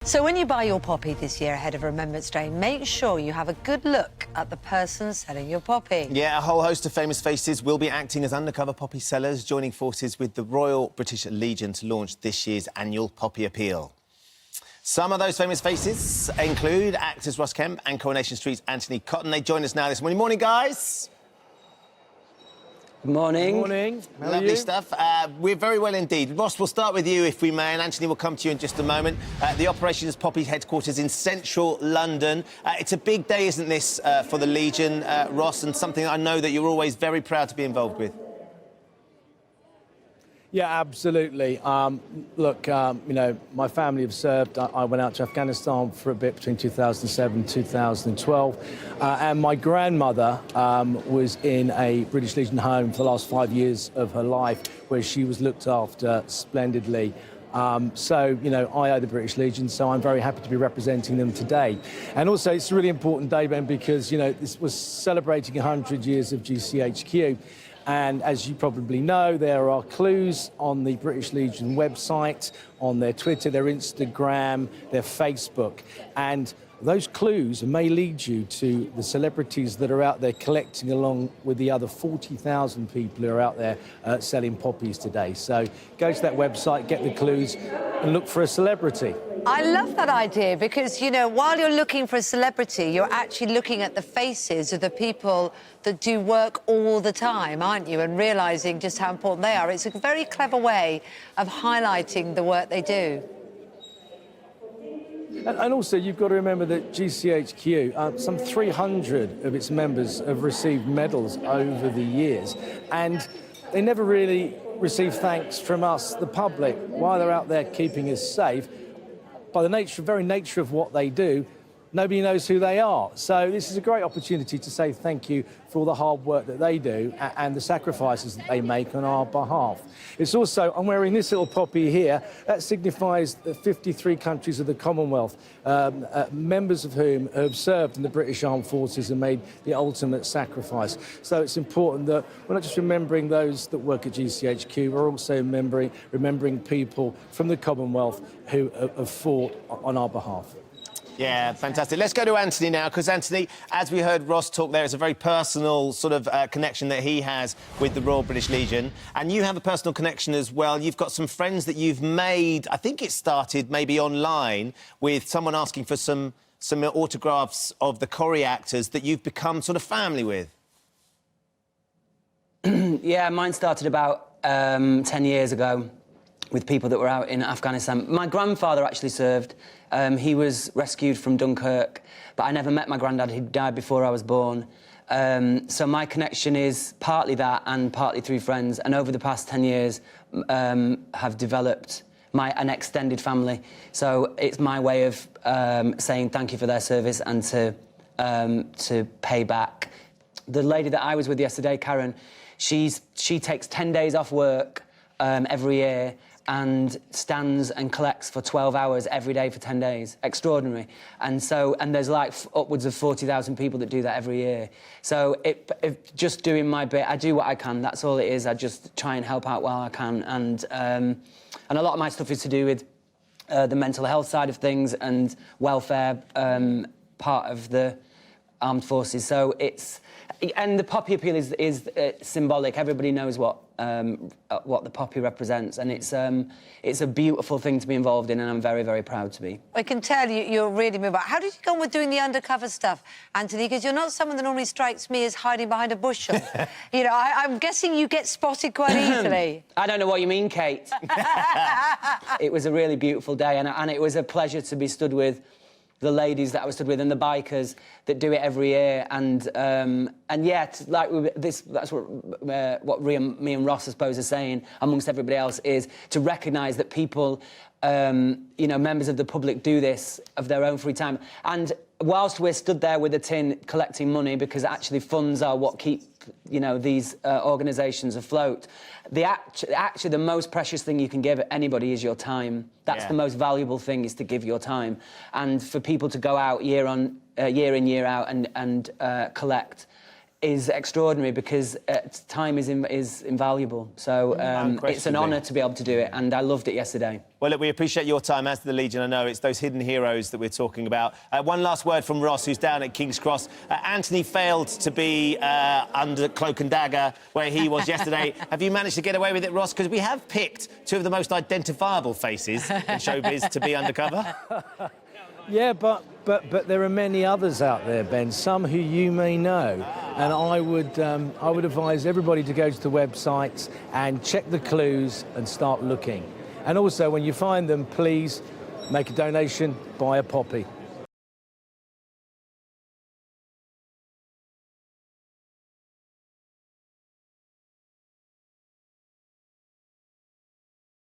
So when you buy your poppy this year ahead of Remembrance Day, make sure you have a good look at the person selling your poppy. Yeah, a whole host of famous faces will be acting as undercover poppy sellers, joining forces with the Royal British Legion to launch this year's annual Poppy Appeal. Some of those famous faces include actors Ross Kemp and Coronation Street's Antony Cotton. They join us now this morning. Morning, guys. Good morning. Good morning. How Lovely are you? stuff. We're very well indeed. Ross, we'll start with you, if we may, and Antony will come to you in just a moment. The Operations Poppy headquarters in central London. It's a big day, isn't this, for the Legion, Ross, and something I know that you're always very proud to be involved with. Yeah, absolutely. Look, you know, my family have served. I went out to Afghanistan for a bit between 2007 and 2012. And my grandmother was in a British Legion home for the last 5 years of her life, where she was looked after splendidly. So, you know, I owe the British Legion, so I'm very happy to be representing them today. And also, it's a really important day, Ben, because, you know, this was celebrating 100 years of GCHQ. And as you probably know, there are clues on the British Legion website, on their Twitter, their Instagram, their Facebook. And those clues may lead you to the celebrities that are out there collecting along with the other 40,000 people who are out there selling poppies today. So go to that website, get the clues and look for a celebrity. I love that idea because, you know, while you're looking for a celebrity, you're actually looking at the faces of the people that do work all the time, aren't you? And realising just how important they are. It's a very clever way of highlighting the work they do. And also, you've got to remember that GCHQ, some 300 of its members have received medals over the years, and they never really receive thanks from us, the public, while they're out there keeping us safe. By the very nature of what they do, nobody knows who they are. So this is a great opportunity to say thank you for all the hard work that they do and the sacrifices that they make on our behalf. It's also, I'm wearing this little poppy here, that signifies the 53 countries of the Commonwealth, members of whom have served in the British Armed Forces and made the ultimate sacrifice. So it's important that we're not just remembering those that work at GCHQ, we're also remembering people from the Commonwealth who have fought on our behalf. Yeah, fantastic. Let's go to Antony now, because Antony, as we heard Ross talk there, is a very personal sort of connection that he has with the Royal British Legion. And you have a personal connection as well. You've got some friends that you've made, I think it started maybe online, with someone asking for some autographs of the Corrie actors that you've become sort of family with. Yeah, mine started about 10 years ago with people that were out in Afghanistan. My grandfather actually served. He was rescued from Dunkirk, but I never met my granddad. He died before I was born. So my connection is partly that and partly through friends. And over the past 10 years, have developed an extended family. So it's my way of saying thank you for their service and to pay back. The lady that I was with yesterday, Karen, she takes 10 days off work every year and stands and collects for 12 hours every day for 10 days. Extraordinary. And there's like upwards of 40,000 people that do that every year. So just doing my bit, I do what I can, that's all it is. I just try and help out while I can. And a lot of my stuff is to do with the mental health side of things and welfare part of the armed forces. So and the poppy appeal is symbolic. Everybody knows what the poppy represents, and it's a beautiful thing to be involved in, and I'm very, very proud to be. I can tell you're really moved. How did you go on with doing the undercover stuff, Antony? Because you're not someone that normally strikes me as hiding behind a bushel. You know, I'm guessing you get spotted quite easily. I don't know what you mean, Kate. It was a really beautiful day, and it was a pleasure to be stood with the ladies that I was stood with and the bikers that do it every year, and yet, like this, that's what me and Ross, I suppose, are saying amongst everybody else, is to recognise that people, you know, members of the public do this of their own free time. And whilst we're stood there with a tin collecting money, because actually funds are what keep, you know, these organisations afloat, actually the most precious thing you can give anybody is your time. That's the most valuable thing, is to give your time. And for people to go out year in, year out and collect is extraordinary because time is invaluable. So it's an honour to be able to do it, and I loved it yesterday. Well, look, we appreciate your time, as the Legion. I know it's those hidden heroes that we're talking about. One last word from Ross, who's down at King's Cross. Antony failed to be under cloak and dagger where he was yesterday. Have you managed to get away with it, Ross? Because we have picked two of the most identifiable faces in showbiz to be undercover. Yeah, but there are many others out there, Ben, some who you may know. And I would advise everybody to go to the websites and check the clues and start looking. And also, when you find them, please make a donation, buy a poppy.